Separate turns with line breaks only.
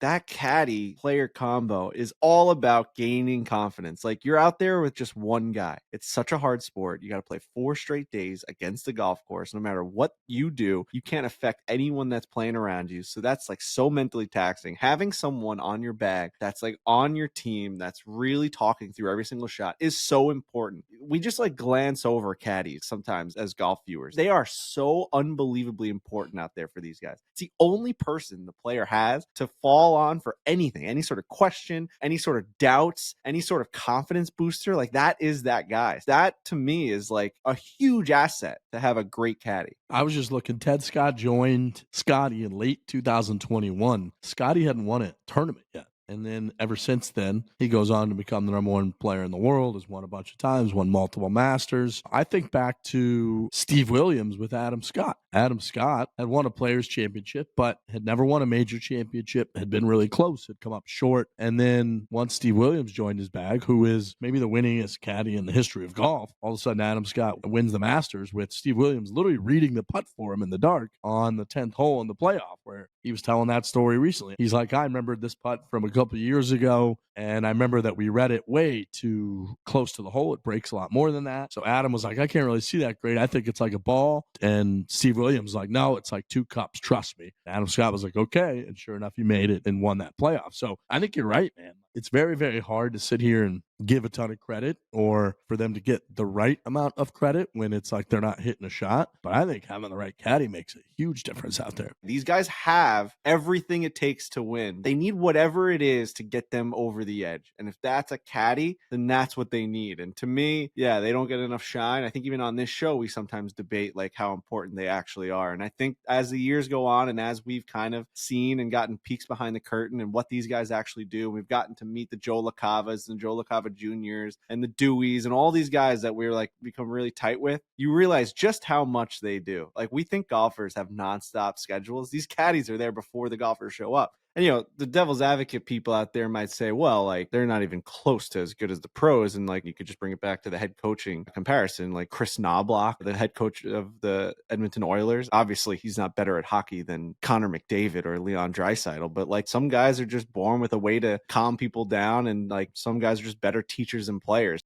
that caddy player combo is all about gaining confidence. Like, you're out there with just one guy. It's such a hard sport. You got to play 4 straight days against the golf course. No matter what you do, you can't affect anyone that's playing around you. So that's like so mentally taxing. Having someone on your bag that's like on your team, that's really talking through every single shot is so important. We just like glance over caddies sometimes as golf viewers. They are so unbelievably important out there for these guys. It's the only person the player has to fall on for anything, any sort of question, any sort of doubts, any sort of confidence booster. Like, that is that guy. That to me is like a huge asset to have a great caddy.
I was just looking. Ted Scott joined Scotty in late 2021. Scotty hadn't won a tournament yet. And then ever since then, he goes on to become the number one player in the world, has won a bunch of times, won multiple Masters. I think back to Steve Williams with Adam Scott. Adam Scott had won a Players' Championship, but had never won a major championship, had been really close, had come up short. And then once Steve Williams joined his bag, who is maybe the winningest caddy in the history of golf, all of a sudden Adam Scott wins the Masters with Steve Williams literally reading the putt for him in the dark on the 10th hole in the playoff, where he was telling that story recently. He's like, I remembered this putt from a couple of years ago, and I remember that we read it way too close to the hole. It breaks a lot more than that. So Adam was like, I can't really see that great. I think it's like a ball. And Steve Williams was like, no, it's like 2 cups. Trust me. Adam Scott was like, okay. And sure enough, he made it and won that playoff. So I think you're right, man. It's very, very hard to sit here and give a ton of credit or for them to get the right amount of credit when it's like they're not hitting a shot. But I think having the right caddy makes a huge difference out there.
These guys have everything it takes to win. They need whatever it is to get them over the edge. And if that's a caddy, then that's what they need. And to me, yeah, they don't get enough shine. I think even on this show, we sometimes debate like how important they actually are. And I think as the years go on and as we've kind of seen and gotten peeks behind the curtain and what these guys actually do, we've gotten to meet the Joe LaCavas and Joe LaCava Juniors and the Deweys and all these guys that we're like become really tight with. You realize just how much they do. Like, we think golfers have nonstop schedules. These caddies are there before the golfers show up. And, you know, the devil's advocate people out there might say, well, like, they're not even close to as good as the pros. And like, you could just bring it back to the head coaching comparison, like Chris Knobloch, the head coach of the Edmonton Oilers. Obviously, he's not better at hockey than Connor McDavid or Leon Draisaitl, but like, some guys are just born with a way to calm people down. And like, some guys are just better teachers and players.